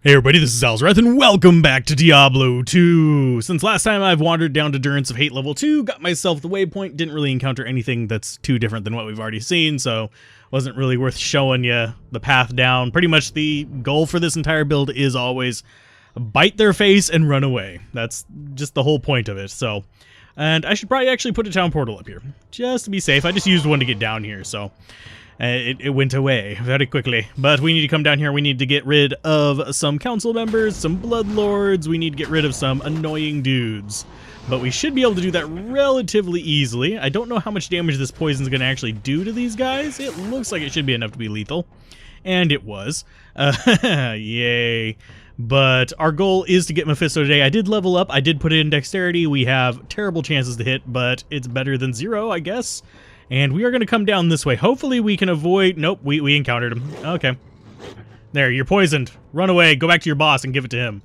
Hey everybody, this is Alzorath, and welcome back to Diablo 2! Since last time I've wandered down to Durance of Hate level 2, got myself the waypoint, didn't really encounter anything that's too different than what we've already seen, so wasn't really worth showing you the path down. Pretty much the goal for this entire build is always bite their face and run away. That's just the whole point of it, so... And I should probably actually put a town portal up here, just to be safe. I just used one to get down here, so... It went away very quickly, but we need to come down here. We need to get rid of some council members, some bloodlords. We need to get rid of some annoying dudes, but we should be able to do that relatively easily. I don't know how much damage this poison is going to actually do to these guys. It looks like it should be enough to be lethal, and it was. Yay. But our goal is to get Mephisto today. I did level up. I did put it in dexterity. We have terrible chances to hit, but it's better than 0, I guess. And we are going to come down this way. Hopefully we can avoid... Nope, we encountered him. Okay. There, you're poisoned. Run away. Go back to your boss and give it to him.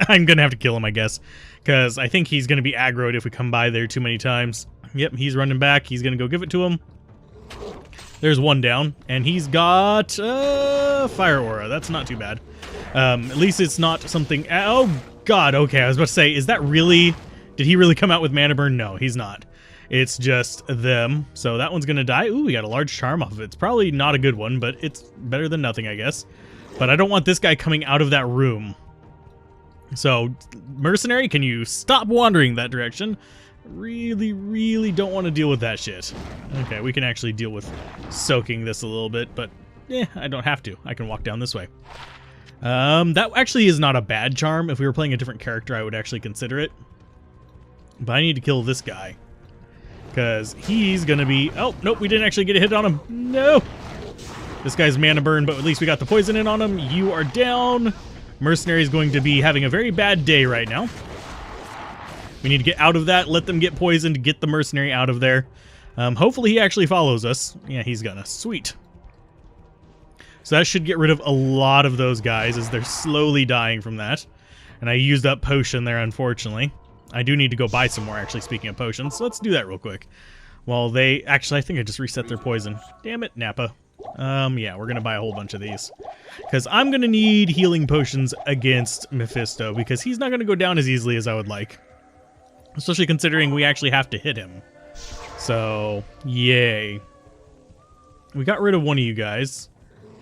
I'm going to have to kill him, I guess. Because I think he's going to be aggroed if we come by there too many times. Yep, he's running back. He's going to go give it to him. There's one down. And he's got... Fire Aura. That's not too bad. At least it's not something... Oh, God. Okay, I was about to say, is that really... Did he really come out with Mana Burn? No, he's not. It's just them. So that one's going to die. Ooh, we got a large charm off of it. It's probably not a good one, but it's better than nothing, I guess. But I don't want this guy coming out of that room. So, Mercenary, can you stop wandering that direction? Really, really don't want to deal with that shit. Okay, we can actually deal with soaking this a little bit, but I don't have to. I can walk down this way. That actually is not a bad charm. If we were playing a different character, I would actually consider it. But I need to kill this guy. Because he's going to be... Oh, nope, we didn't actually get a hit on him. No! This guy's mana burn, but at least we got the poison in on him. You are down. Mercenary is going to be having a very bad day right now. We need to get out of that, let them get poisoned, get the mercenary out of there. Hopefully he actually follows us. Yeah, he's gonna. Sweet. So that should get rid of a lot of those guys as they're slowly dying from that. And I used up potion there, unfortunately. I do need to go buy some more, actually, speaking of potions. So let's do that real quick. Well, they... Actually, I think I just reset their poison. Damn it, Nappa. Yeah, we're going to buy a whole bunch of these. Because I'm going to need healing potions against Mephisto, because he's not going to go down as easily as I would like. Especially considering we actually have to hit him. So, yay. We got rid of one of you guys.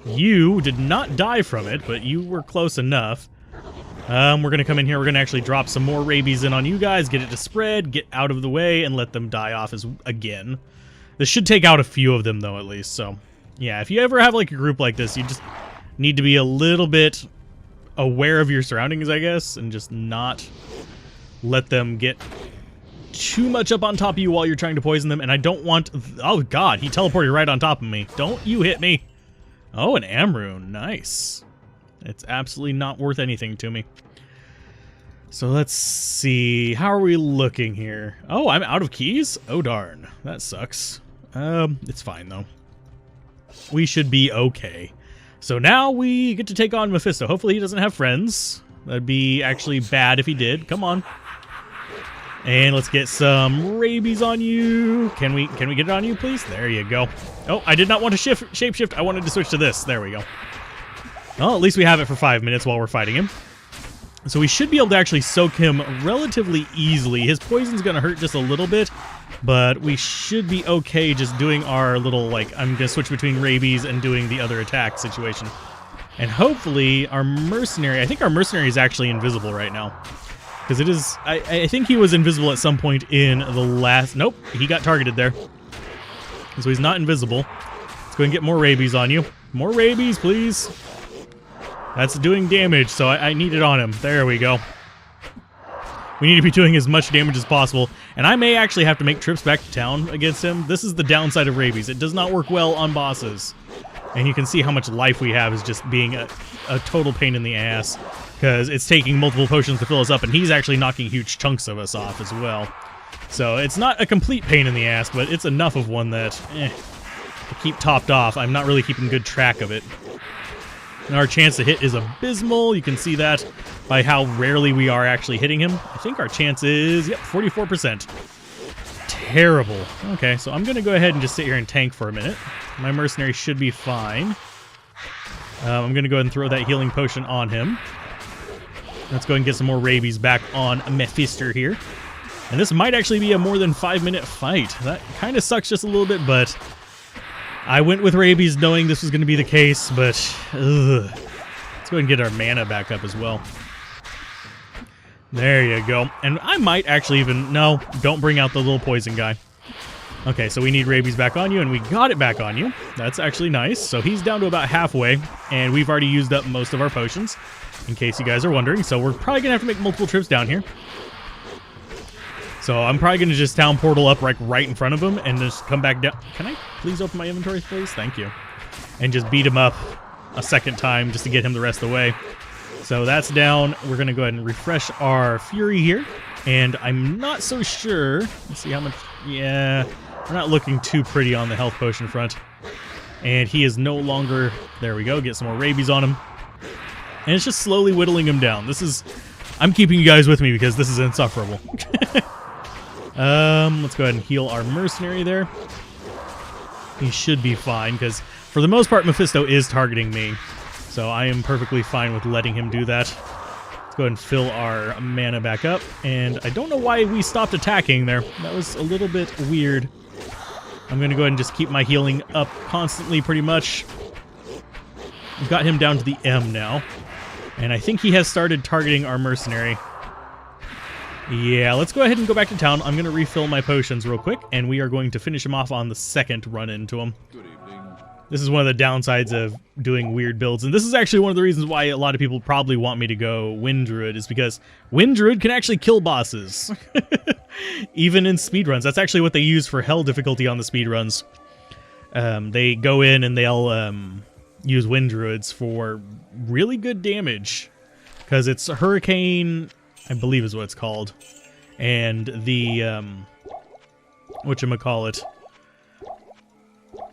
You did not die from it, but you were close enough. We're going to come in here, we're going to actually drop some more rabies in on you guys, get it to spread, get out of the way, and let them die off again. This should take out a few of them, though, at least, so... Yeah, if you ever have, like, a group like this, you just need to be a little bit aware of your surroundings, I guess, and just not let them get too much up on top of you while you're trying to poison them, and I don't want... Oh, God, he teleported right on top of me. Don't you hit me. Oh, an Amrune. Nice. It's absolutely not worth anything to me. So let's see. How are we looking here? Oh, I'm out of keys? Oh, darn. That sucks. It's fine, though. We should be okay. So now we get to take on Mephisto. Hopefully he doesn't have friends. That'd be actually bad if he did. Come on. And let's get some rabies on you. Can we get it on you, please? There you go. Oh, I did not want to shapeshift. I wanted to switch to this. There we go. Well, at least we have it for 5 minutes while we're fighting him. So we should be able to actually soak him relatively easily. His poison's going to hurt just a little bit, but we should be okay just doing our little, like, I'm going to switch between rabies and doing the other attack situation. And hopefully our mercenary, I think our mercenary is actually invisible right now. Because it is, I think he was invisible at some point in the last, nope, he got targeted there. So he's not invisible. Let's go and get more rabies on you. More rabies, please. That's doing damage, so I need it on him. There we go. We need to be doing as much damage as possible. And I may actually have to make trips back to town against him. This is the downside of rabies. It does not work well on bosses. And you can see how much life we have is just being a total pain in the ass. Because it's taking multiple potions to fill us up, and he's actually knocking huge chunks of us off as well. So it's not a complete pain in the ass, but it's enough of one that, to keep topped off. I'm not really keeping good track of it. And our chance to hit is abysmal. You can see that by how rarely we are actually hitting him. I think our chance is, yep, 44%. Terrible. Okay, so I'm going to go ahead and just sit here and tank for a minute. My mercenary should be fine. I'm going to go ahead and throw that healing potion on him. Let's go and get some more rabies back on Mephister here. And this might actually be a more than 5-minute fight. That kind of sucks just a little bit, but I went with rabies knowing this was going to be the case, but ugh. Let's go ahead and get our mana back up as well. There you go. And I might actually even... No, don't bring out the little poison guy. Okay, so we need rabies back on you, and we got it back on you. That's actually nice. So he's down to about halfway, and we've already used up most of our potions, in case you guys are wondering. So we're probably going to have to make multiple trips down here. So I'm probably going to just town portal up right in front of him and just come back down. Can I please open my inventory, please? Thank you. And just beat him up a second time just to get him the rest of the way. So that's down. We're going to go ahead and refresh our Fury here. And I'm not so sure. Let's see how much... Yeah, we're not looking too pretty on the health potion front. And he is no longer... There we go. Get some more rabies on him. And it's just slowly whittling him down. This is... I'm keeping you guys with me because this is insufferable. Let's go ahead and heal our mercenary there. He should be fine because for the most part Mephisto is targeting me. So I am perfectly fine with letting him do that. Let's go ahead and fill our mana back up. And I don't know why we stopped attacking there. That was a little bit weird. I'm going to go ahead and just keep my healing up constantly pretty much. We've got him down to the M now. And I think he has started targeting our mercenary. Yeah, let's go ahead and go back to town. I'm going to refill my potions real quick, and we are going to finish him off on the second run into him. Good evening. This is one of the downsides of doing weird builds, and this is actually one of the reasons why a lot of people probably want me to go Wind Druid, is because Wind Druid can actually kill bosses. Even in speedruns. That's actually what they use for hell difficulty on the speedruns. They go in and they'll use Wind Druids for really good damage, because it's Hurricane... I believe is what it's called. And the, whatchamacallit.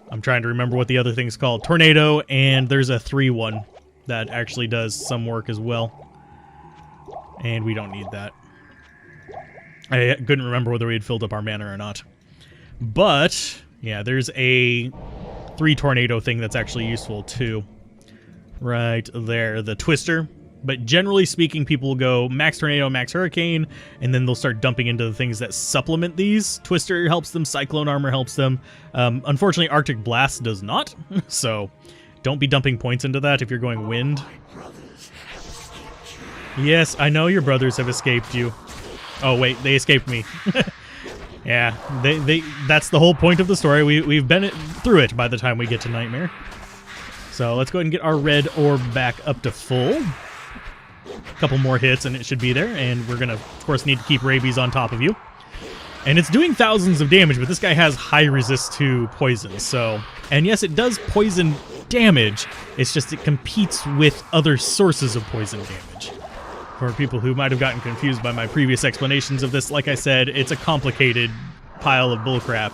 I'm trying to remember what the other thing's called. Tornado, and there's a 3-1 that actually does some work as well. And we don't need that. I couldn't remember whether we had filled up our mana or not. But, yeah, there's a 3 tornado thing that's actually useful too. Right there, the Twister. But generally speaking, people will go max tornado, max hurricane, and then they'll start dumping into the things that supplement these. Twister helps them, cyclone armor helps them. Unfortunately, Arctic Blast does not, so don't be dumping points into that if you're going wind. Yes, I know your brothers have escaped you. Oh wait, they escaped me. Yeah, that's the whole point of the story. We've been through it by the time we get to Nightmare. So let's go ahead and get our red orb back up to full. A couple more hits and it should be there, and we're gonna of course need to keep rabies on top of you. And it's doing thousands of damage, but this guy has high resist to poison, so... And yes, it does poison damage, it's just it competes with other sources of poison damage. For people who might have gotten confused by my previous explanations of this, like I said, it's a complicated pile of bullcrap.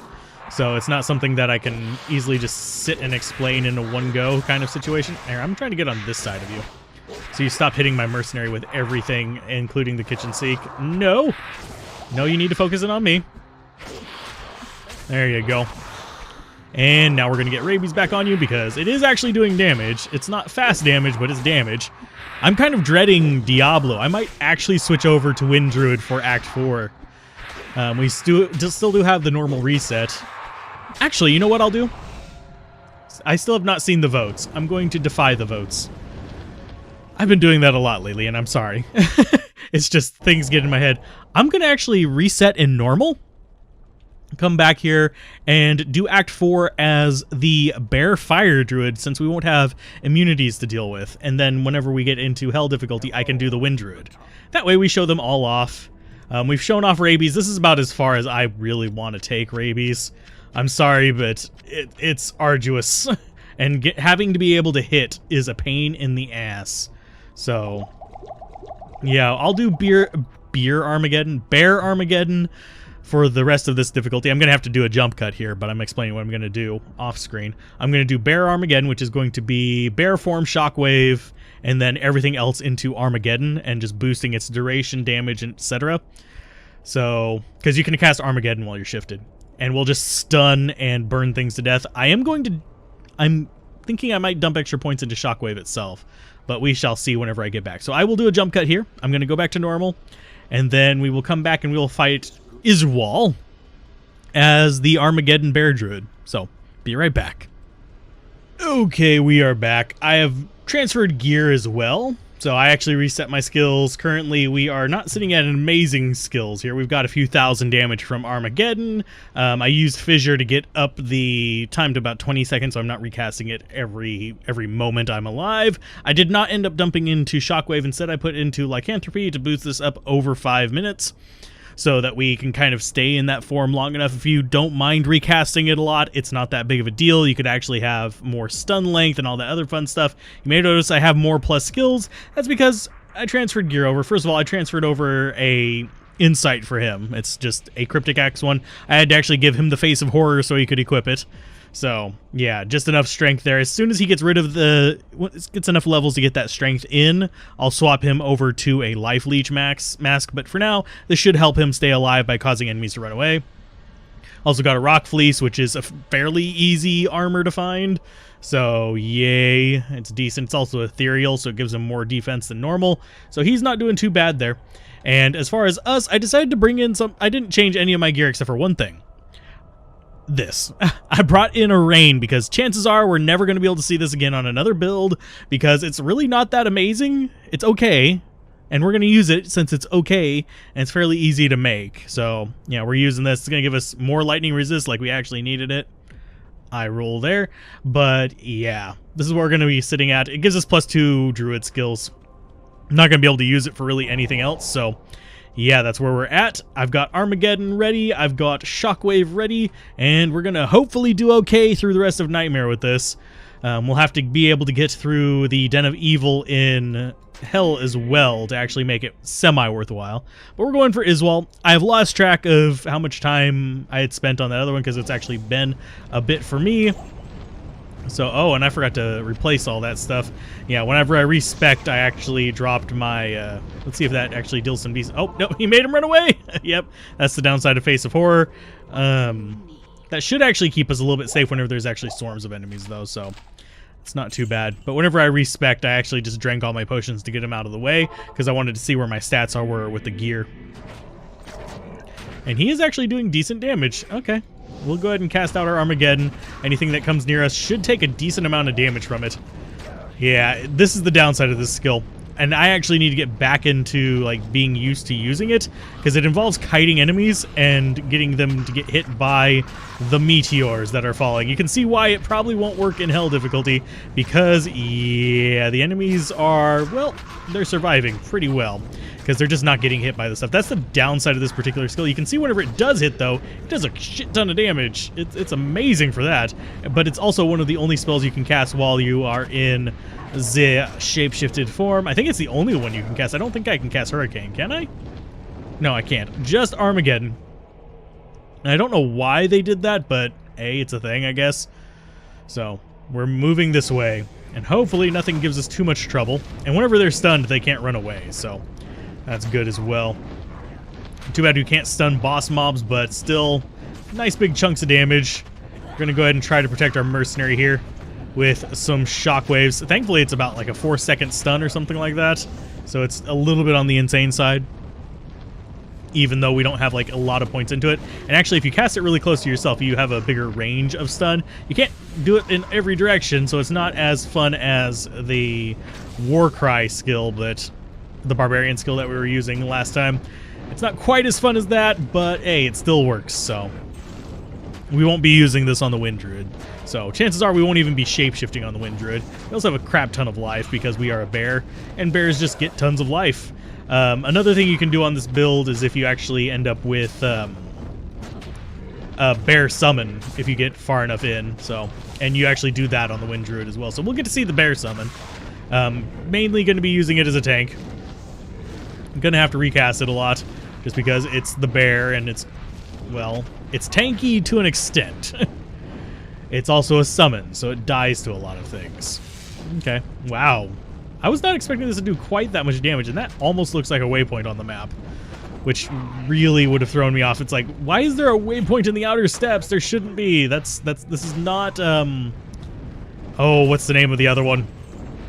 So it's not something that I can easily just sit and explain in a one-go kind of situation. Here, I'm trying to get on this side of you. So you stop hitting my mercenary with everything, including the kitchen sink. No! No, you need to focus it on me. There you go. And now we're going to get rabies back on you because it is actually doing damage. It's not fast damage, but it's damage. I'm kind of dreading Diablo. I might actually switch over to Wind Druid for Act 4. We still do have the normal reset. Actually, you know what I'll do? I still have not seen the votes. I'm going to defy the votes. I've been doing that a lot lately, and I'm sorry. It's just things get in my head. I'm going to actually reset in normal. Come back here and do Act 4 as the Bear Fire Druid, since we won't have immunities to deal with. And then whenever we get into Hell difficulty, I can do the Wind Druid. That way we show them all off. We've shown off rabies. This is about as far as I really want to take rabies. I'm sorry, but it's arduous. And having to be able to hit is a pain in the ass. So, yeah, I'll do Bear Armageddon for the rest of this difficulty. I'm going to have to do a jump cut here, but I'm explaining what I'm going to do off screen. I'm going to do Bear Armageddon, which is going to be Bear Form, Shockwave, and then everything else into Armageddon, and just boosting its duration, damage, etc. So, because you can cast Armageddon while you're shifted. And we'll just stun and burn things to death. I'm thinking I might dump extra points into Shockwave itself, but we shall see whenever I get back. So I will do a jump cut here. I'm going to go back to normal, and then we will come back and we will fight Iswal as the Armageddon Bear Druid. So be right back. Okay, we are back. I have transferred gear as well. So I actually reset my skills. Currently, we are not sitting at amazing skills here. We've got a few thousand damage from Armageddon. I used Fissure to get up the time to about 20 seconds, so I'm not recasting it every moment I'm alive. I did not end up dumping into Shockwave. Instead, I put into Lycanthropy to boost this up over 5 minutes, so that we can kind of stay in that form long enough. If you don't mind recasting it a lot, it's not that big of a deal. You could actually have more stun length and all that other fun stuff. You may notice I have more plus skills. That's because I transferred gear over. First of all, I transferred over a insight for him. It's just a Cryptic Axe one. I had to actually give him the Face of Horror so he could equip it. So, yeah, just enough strength there. As soon as he gets rid of gets enough levels to get that strength in, I'll swap him over to a Life Leech mask. But for now, this should help him stay alive by causing enemies to run away. Also got a Rock Fleece, which is a fairly easy armor to find. So, yay. It's decent. It's also ethereal, so it gives him more defense than normal. So he's not doing too bad there. And as far as us, I decided to bring in some... I didn't change any of my gear except for one thing. This. I brought in a rain because chances are we're never going to be able to see this again on another build because it's really not that amazing. It's okay, and we're going to use it since it's okay, and it's fairly easy to make. So, yeah, we're using this. It's going to give us more lightning resist like we actually needed it. I roll there. But, yeah, this is what we're going to be sitting at. It gives us +2 Druid skills. I'm not going to be able to use it for really anything else, so... yeah, that's where we're at. I've got Armageddon ready, I've got Shockwave ready, and we're going to hopefully do okay through the rest of Nightmare with this. We'll have to be able to get through the Den of Evil in Hell as well to actually make it semi-worthwhile. But we're going for Iswal. I've lost track of how much time I had spent on that other one because it's actually been a bit for me. So, oh, and I forgot to replace all that stuff. Yeah, whenever I respect, I actually dropped my, let's see if that actually deals some decent... oh, no, he made him run away! Yep, that's the downside of Face of Horror. That should actually keep us a little bit safe whenever there's actually swarms of enemies, though, so it's not too bad. But whenever I respect, I actually just drank all my potions to get him out of the way, because I wanted to see where my stats were with the gear. And he is actually doing decent damage. Okay. We'll go ahead and cast out our Armageddon. Anything that comes near us should take a decent amount of damage from it. Yeah, this is the downside of this skill. And I actually need to get back into like being used to using it because it involves kiting enemies and getting them to get hit by the meteors that are falling. You can see why it probably won't work in Hell difficulty because, yeah, the enemies are, well, they're surviving pretty well because they're just not getting hit by the stuff. That's the downside of this particular skill. You can see whenever it does hit, though, it does a shit ton of damage. It's amazing for that, but it's also one of the only spells you can cast while you are in the shapeshifted form. I think it's the only one you can cast. I don't think I can cast Hurricane, can I? No, I can't. Just Armageddon. And I don't know why they did that, but hey, it's a thing, I guess. So, we're moving this way, and hopefully nothing gives us too much trouble. And whenever they're stunned, they can't run away, so that's good as well. Too bad you can't stun boss mobs, but still, nice big chunks of damage. We're gonna go ahead and try to protect our mercenary here with some shockwaves. Thankfully, it's about like a 4-second stun or something like that, so it's a little bit on the insane side, even though we don't have like a lot of points into it. And actually, if you cast it really close to yourself, you have a bigger range of stun. You can't do it in every direction, so it's not as fun as the Warcry skill, but the Barbarian skill that we were using last time. It's not quite as fun as that, but hey, it still works, so we won't be using this on the Wind Druid. So chances are we won't even be shape-shifting on the Wind Druid. We also have a crap ton of life because we are a bear, and bears just get tons of life. Another thing you can do on this build is if you actually end up with a bear summon if you get far enough in. So, and you actually do that on the Wind Druid as well. So we'll get to see the bear summon. Mainly going to be using it as a tank. I'm going to have to recast it a lot just because it's the bear and it's, well, it's tanky to an extent. It's also a summon, so it dies to a lot of things. Okay. Wow. I was not expecting this to do quite that much damage, and that almost looks like a waypoint on the map, which really would have thrown me off. It's like, why is there a waypoint in the outer steps? There shouldn't be. This is not Oh, what's the name of the other one?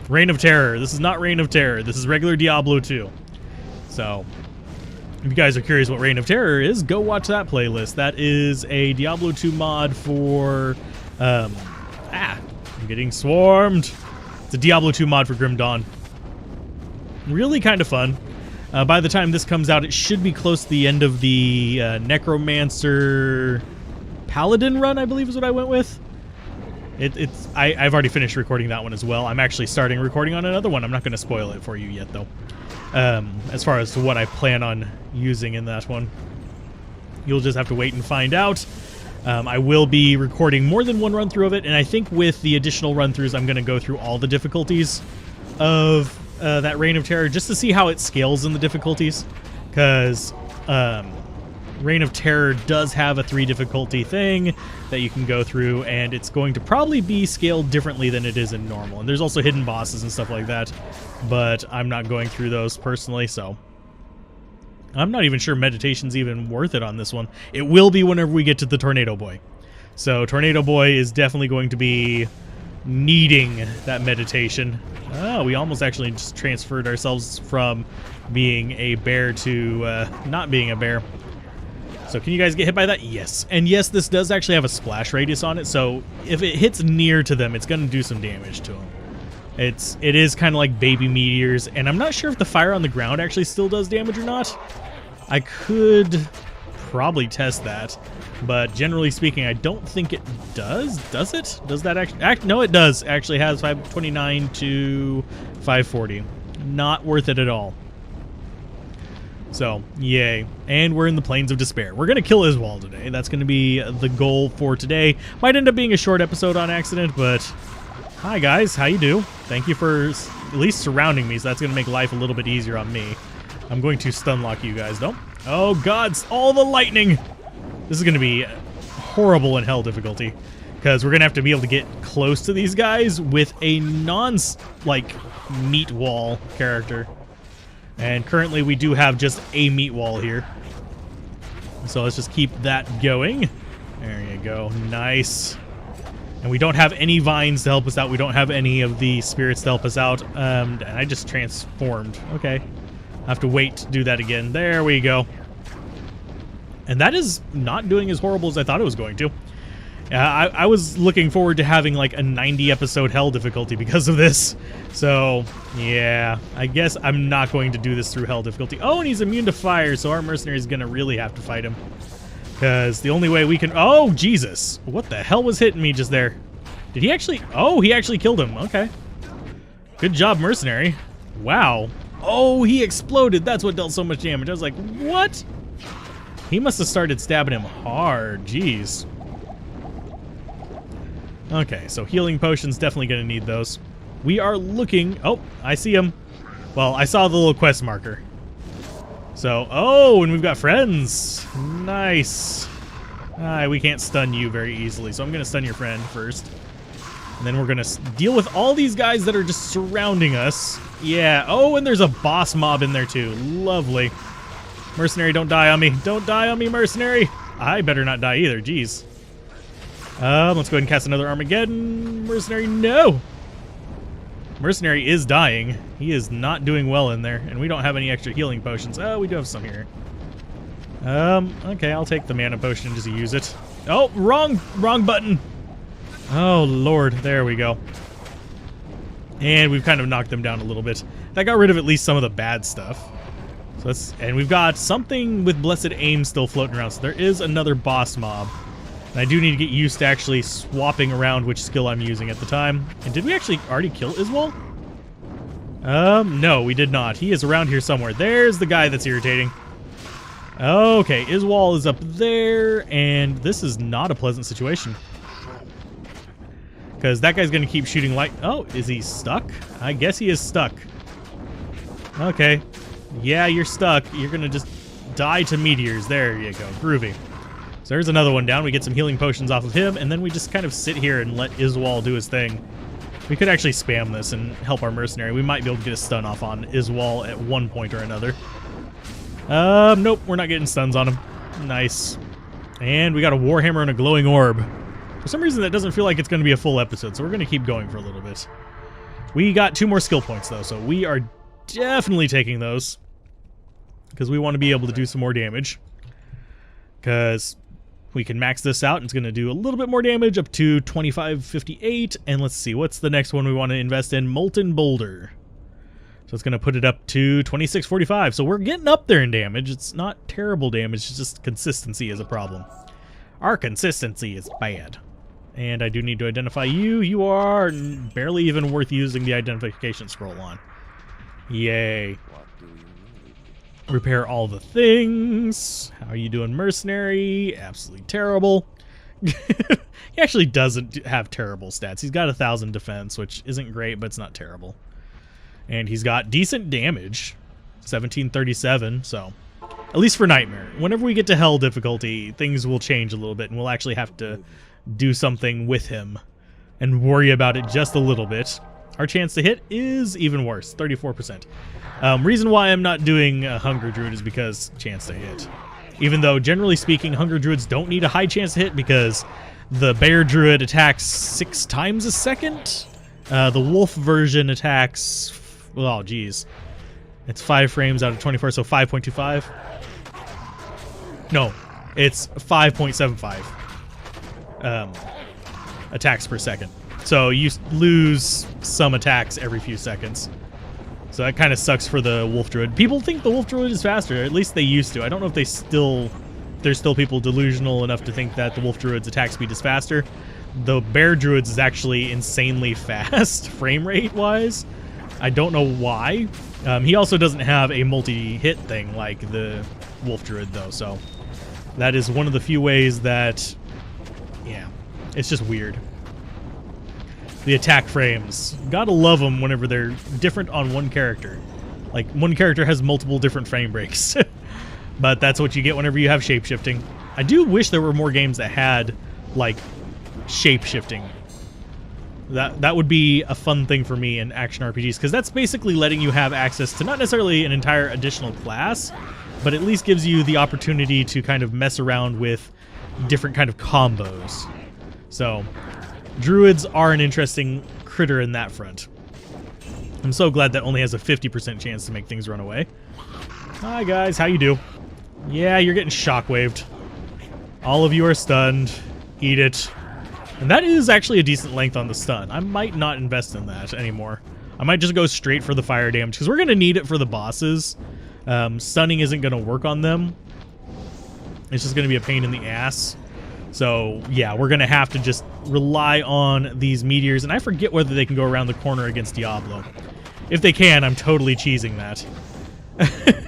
Reign of Terror. This is not Reign of Terror. This is regular Diablo 2. So, if you guys are curious what Reign of Terror is, go watch that playlist. That is a Diablo 2 mod for... I'm getting swarmed. It's a Diablo 2 mod for Grim Dawn. Really kind of fun. By the time this comes out, it should be close to the end of the Necromancer Paladin run, I believe is what I went with. I've already finished recording that one as well. I'm actually starting recording on another one. I'm not going to spoil it for you yet, though. As far as to what I plan on using in that one. You'll just have to wait and find out. I will be recording more than one run-through of it, and I think with the additional run-throughs, I'm going to go through all the difficulties of that Reign of Terror, just to see how it scales in the difficulties. Because Reign of Terror does have a 3 difficulty thing that you can go through, and it's going to probably be scaled differently than it is in normal. And there's also hidden bosses and stuff like that, but I'm not going through those personally, so I'm not even sure meditation's even worth it on this one. It will be whenever we get to the Tornado Boy. So Tornado Boy is definitely going to be needing that meditation. Oh, we almost actually just transferred ourselves from being a bear to not being a bear. So can you guys get hit by that? Yes. And yes, this does actually have a splash radius on it, so if it hits near to them, it's going to do some damage to them. It is kind of like baby meteors, and I'm not sure if the fire on the ground actually still does damage or not. I could probably test that, but generally speaking, I don't think it does. Does it? Does that actually? No, it does. Actually has 529 to 540. Not worth it at all. So, yay. And we're in the Plains of Despair. We're going to kill Iswal today. That's going to be the goal for today. Might end up being a short episode on accident, but hi guys, how you do? Thank you for at least surrounding me, so that's going to make life a little bit easier on me. I'm going to stun lock you guys, though. Oh god, all the lightning! This is going to be horrible in hell difficulty, because we're going to have to be able to get close to these guys with a meat wall character. And currently we do have just a meat wall here. So let's just keep that going. There you go. Nice. And we don't have any vines to help us out. We don't have any of the spirits to help us out. And I just transformed. Okay. I have to wait to do that again. There we go. And that is not doing as horrible as I thought it was going to. I was looking forward to having like a 90 episode hell difficulty because of this. So, yeah, I guess I'm not going to do this through hell difficulty. Oh, and he's immune to fire, so our mercenary is going to really have to fight him. Because the only way we can... Oh, Jesus. What the hell was hitting me just there? Did he actually... Oh, he actually killed him. Okay. Good job, mercenary. Wow. Oh, he exploded. That's what dealt so much damage. I was like, what? He must have started stabbing him hard. Jeez. Okay, so healing potions, definitely going to need those. We are looking... Oh, I see him. Well, I saw the little quest marker. So, oh, and we've got friends. Nice. We can't stun you very easily, so I'm going to stun your friend first. And then we're going to deal with all these guys that are just surrounding us. Yeah. Oh, and there's a boss mob in there, too. Lovely. Mercenary, don't die on me. Don't die on me, mercenary. I better not die either. Jeez. Let's go ahead and cast another Armageddon. Mercenary, no! Mercenary is dying. He is not doing well in there, and we don't have any extra healing potions. Oh, we do have some here. Okay, I'll take the mana potion and just use it. Oh, wrong button! Oh, Lord, there we go. And we've kind of knocked them down a little bit. That got rid of at least some of the bad stuff. So and we've got something with Blessed Aim still floating around, so there is another boss mob. And I do need to get used to actually swapping around which skill I'm using at the time. And did we actually already kill Iswal? No, we did not. He is around here somewhere. There's the guy that's irritating. Okay, Iswal is up there, and this is not a pleasant situation. Because that guy's going to keep shooting light. Oh, is he stuck? I guess he is stuck. Okay. Yeah, you're stuck. You're going to just die to meteors. There you go. Groovy. So there's another one down. We get some healing potions off of him, and then we just kind of sit here and let Iswal do his thing. We could actually spam this and help our mercenary. We might be able to get a stun off on Iswal at one point or another. Nope, we're not getting stuns on him. Nice. And we got a Warhammer and a glowing orb. For some reason, that doesn't feel like it's going to be a full episode, so we're going to keep going for a little bit. We got 2 more skill points, though, so we are definitely taking those. Because we want to be able to do some more damage. Because we can max this out, and it's going to do a little bit more damage, up to 2558. And let's see, what's the next one we want to invest in? Molten Boulder. So it's going to put it up to 2645. So we're getting up there in damage. It's not terrible damage, it's just consistency is a problem. Our consistency is bad. And I do need to identify you. You are barely even worth using the identification scroll on. Yay. Repair all the things. How are you doing, mercenary? Absolutely terrible. He actually doesn't have terrible stats. He's got 1,000 defense, which isn't great, but it's not terrible. And he's got decent damage, 1737, so at least for Nightmare. Whenever we get to Hell difficulty, things will change a little bit, and we'll actually have to do something with him and worry about it just a little bit. Our chance to hit is even worse, 34%. Reason why I'm not doing Hunger Druid is because chance to hit. Even though, generally speaking, Hunger Druids don't need a high chance to hit because the Bear Druid attacks 6 times a second. The Wolf version attacks, oh geez, it's 5 frames out of 24, so 5.25. No, it's 5.75 attacks per second. So you lose some attacks every few seconds. So that kind of sucks for the Wolf Druid. People think the Wolf Druid is faster, at least they used to. I don't know if there's still people delusional enough to think that the Wolf Druid's attack speed is faster. The Bear Druid's is actually insanely fast, frame rate wise. I don't know why. He also doesn't have a multi-hit thing like the Wolf Druid though, so that is one of the few ways that, yeah, it's just weird. The attack frames. Gotta love them whenever they're different on one character. Like, one character has multiple different frame breaks. But that's what you get whenever you have shape-shifting. I do wish there were more games that had, like, shape-shifting. That would be a fun thing for me in action RPGs, because that's basically letting you have access to not necessarily an entire additional class, but at least gives you the opportunity to kind of mess around with different kind of combos. So Druids are an interesting critter in that front. I'm so glad that only has a 50% chance to make things run away. Hi guys, how you do? Yeah, you're getting shockwaved. All of you are stunned. Eat it. And that is actually a decent length on the stun. I might not invest in that anymore. I might just go straight for the fire damage, because we're going to need it for the bosses. Stunning isn't going to work on them. It's just going to be a pain in the ass. So, yeah, we're going to have to just rely on these meteors. And I forget whether they can go around the corner against Diablo. If they can, I'm totally cheesing that.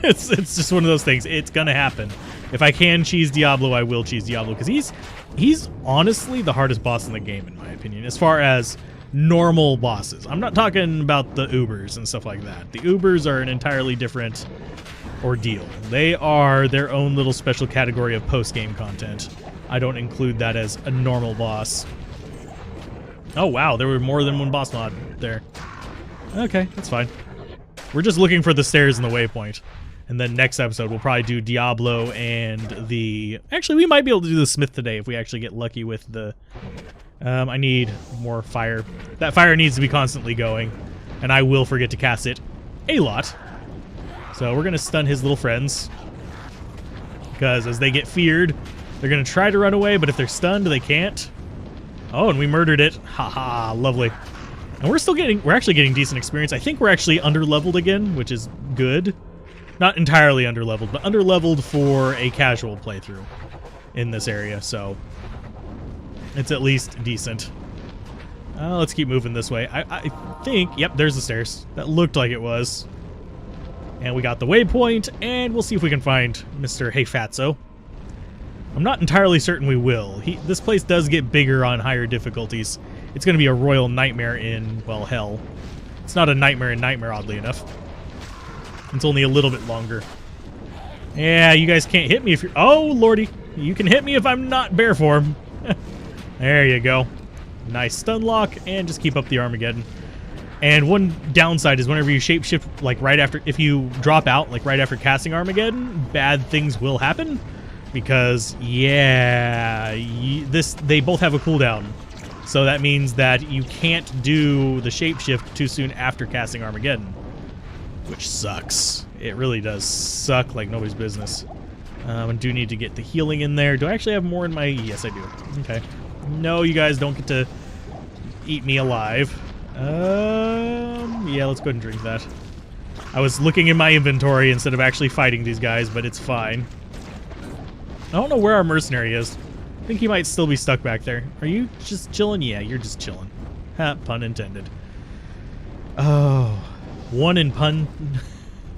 It's just one of those things. It's going to happen. If I can cheese Diablo, I will cheese Diablo. Because he's honestly the hardest boss in the game, in my opinion, as far as normal bosses. I'm not talking about the Ubers and stuff like that. The Ubers are an entirely different ordeal. They are their own little special category of post-game content. I don't include that as a normal boss. Oh wow, there were more than one boss mod there. Okay, that's fine. We're just looking for the stairs and the waypoint. And then next episode we'll probably do Diablo and the... Actually, we might be able to do the Smith today if we actually get lucky with the... I need more fire. That fire needs to be constantly going. And I will forget to cast it a lot. So we're going to stun his little friends. Because as they get feared, they're going to try to run away, but if they're stunned, they can't. Oh, and we murdered it. Haha, lovely. And we're actually getting decent experience. I think we're actually underleveled again, which is good. Not entirely underleveled, but underleveled for a casual playthrough in this area, so it's at least decent. Let's keep moving this way. I think, yep, there's the stairs. That looked like it was. And we got the waypoint, and we'll see if we can find Mr. Hey Fatso. I'm not entirely certain we will. This place does get bigger on higher difficulties. It's going to be a royal nightmare in, well, hell. It's not a nightmare in Nightmare, oddly enough. It's only a little bit longer. Yeah, you guys can't hit me if you're... Oh, lordy. You can hit me if I'm not bear form. There you go. Nice stun lock, and just keep up the Armageddon. And one downside is whenever you shapeshift, like right after... If you drop out, like right after casting Armageddon, bad things will happen. Because, yeah, they both have a cooldown. So that means that you can't do the shapeshift too soon after casting Armageddon. Which sucks. It really does suck like nobody's business. I do need to get the healing in there. Do I actually have more in my... Yes, I do. Okay. No, you guys don't get to eat me alive. Yeah, let's go ahead and drink that. I was looking in my inventory instead of actually fighting these guys, but it's fine. I don't know where our mercenary is. I think he might still be stuck back there. Are you just chilling? Yeah, you're just chilling. Ha, pun intended. Oh, one in pun.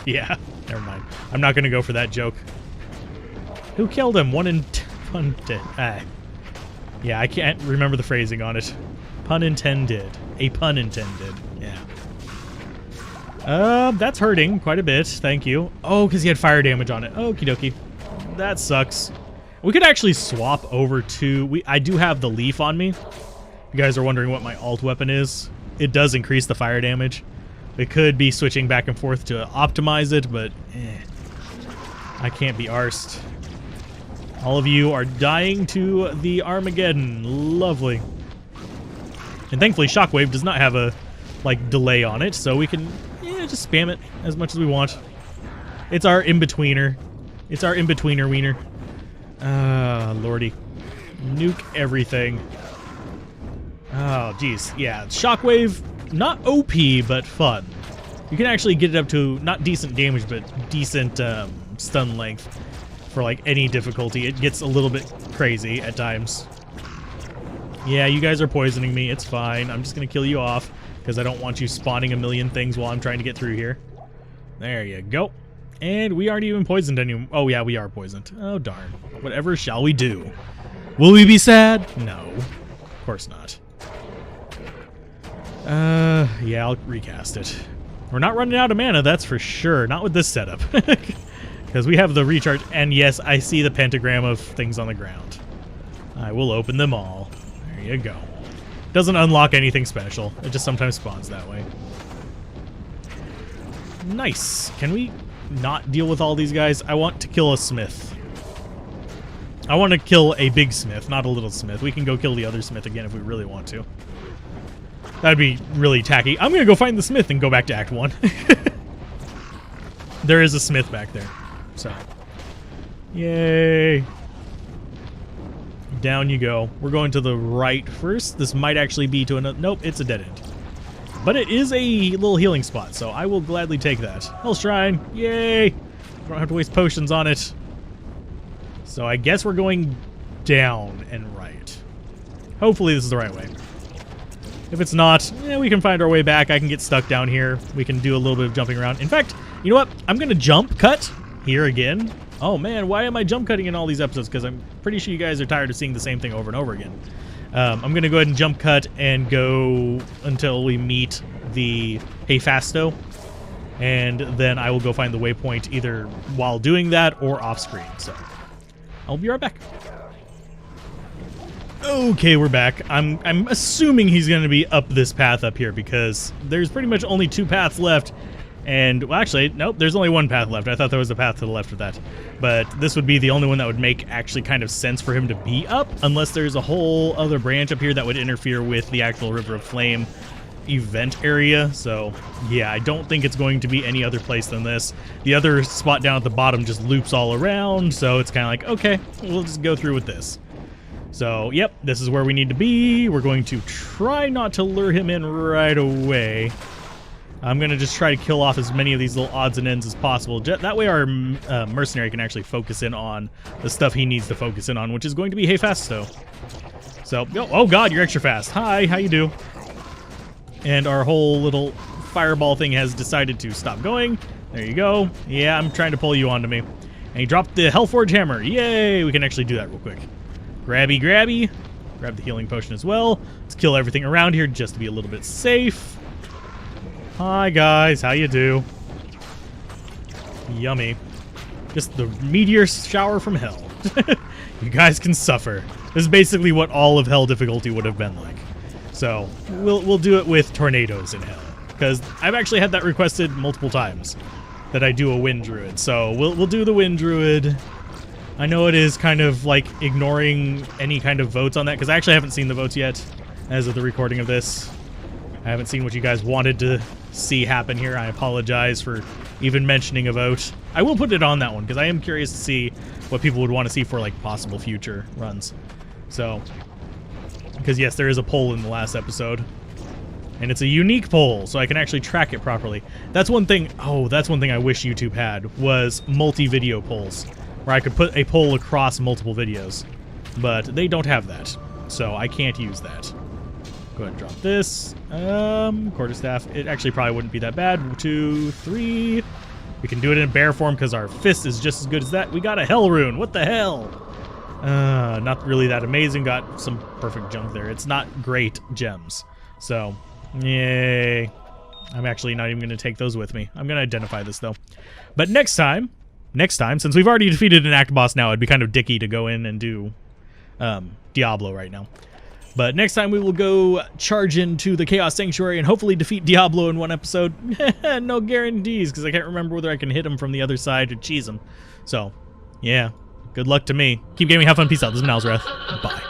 Yeah, never mind. I'm not going to go for that joke. Who killed him? One in pun. Yeah, I can't remember the phrasing on it. Pun intended. A pun intended. Yeah. That's hurting quite a bit. Thank you. Oh, because he had fire damage on it. Okie dokie. That sucks. We could actually swap over to... I do have the leaf on me. You guys are wondering what my alt weapon is. It does increase the fire damage. We could be switching back and forth to optimize it, but I can't be arsed. All of you are dying to the Armageddon. Lovely. And thankfully Shockwave does not have a delay on it, so we can just spam it as much as we want. It's our in-betweener. It's our in-betweener wiener. Ah, lordy. Nuke everything. Oh, geez. Yeah, Shockwave, not OP, but fun. You can actually get it up to, not decent damage, but decent stun length for any difficulty. It gets a little bit crazy at times. Yeah, you guys are poisoning me. It's fine. I'm just going to kill you off because I don't want you spawning a million things while I'm trying to get through here. There you go. And we aren't even poisoned anymore. Oh, yeah, we are poisoned. Oh, darn. Whatever shall we do? Will we be sad? No. Of course not. Yeah, I'll recast it. We're not running out of mana, that's for sure. Not with this setup. Because we have the recharge. And yes, I see the pentagram of things on the ground. I will open them all. There you go. Doesn't unlock anything special. It just sometimes spawns that way. Nice. Can we not deal with all these guys? I want to kill a smith. I want to kill a big smith, not a little smith. We can go kill the other smith again if we really want to. That'd be really tacky. I'm going to go find the smith and go back to Act 1. There is a smith back there. So, yay. Down you go. We're going to the right first. This might actually be to another... Nope, it's a dead end. But it is a little healing spot, so I will gladly take that. Hell Shrine. Yay. Don't have to waste potions on it. So I guess we're going down and right. Hopefully this is the right way. If it's not, we can find our way back. I can get stuck down here. We can do a little bit of jumping around. In fact, you know what? I'm going to jump cut here again. Oh man, why am I jump cutting in all these episodes? Because I'm pretty sure you guys are tired of seeing the same thing over and over again. I'm going to go ahead and jump cut and go until we meet the Hephasto. And then I will go find the waypoint either while doing that or off screen. So I'll be right back. Okay, we're back. I'm assuming he's going to be up this path up here because there's pretty much only two paths left. And, well, actually, nope, there's only one path left. I thought there was a path to the left of that. But this would be the only one that would make actually kind of sense for him to be up, unless there's a whole other branch up here that would interfere with the actual River of Flame event area. So, yeah, I don't think it's going to be any other place than this. The other spot down at the bottom just loops all around, so it's kind of like, okay, we'll just go through with this. So, yep, this is where we need to be. We're going to try not to lure him in right away. I'm going to just try to kill off as many of these little odds and ends as possible. That way our mercenary can actually focus in on the stuff he needs to focus in on, which is going to be Hephasto. So, oh god, you're extra fast. Hi, how you do? And our whole little fireball thing has decided to stop going. There you go. Yeah, I'm trying to pull you onto me. And he dropped the Hellforge Hammer. Yay! We can actually do that real quick. Grabby, grabby. Grab the healing potion as well. Let's kill everything around here just to be a little bit safe. Hi guys, how you do? Yummy. Just the meteor shower from hell. You guys can suffer. This is basically what all of hell difficulty would have been like. So we'll do it with tornadoes in hell, because I've actually had that requested multiple times that I do a wind druid. So we'll do the wind druid. I know it is kind of like ignoring any kind of votes on that, because I actually haven't seen the votes yet as of the recording of this. I haven't seen what you guys wanted to see happen here. I apologize for even mentioning a vote. I will put it on that one, because I am curious to see what people would want to see for like possible future runs. So, because yes, there is a poll in the last episode. And it's a unique poll, so I can actually track it properly. That's one thing, that's one thing I wish YouTube had, was multi-video polls, where I could put a poll across multiple videos. But they don't have that, so I can't use that. Go ahead and drop this. Quarterstaff, it actually probably wouldn't be that bad. 2, 3. We can do it in bear form because our fist is just as good as that. We got a hell rune, what the hell? Not really that amazing, got some perfect junk there. It's not great gems, so... Yay. I'm actually not even going to take those with me. I'm going to identify this, though. But next time, since we've already defeated an act boss now, it'd be kind of dicky to go in and do Diablo right now. But next time we will go charge into the Chaos Sanctuary and hopefully defeat Diablo in one episode. No guarantees, because I can't remember whether I can hit him from the other side or cheese him. So, yeah. Good luck to me. Keep gaming, have fun, peace out. This has been Alzorath. Bye.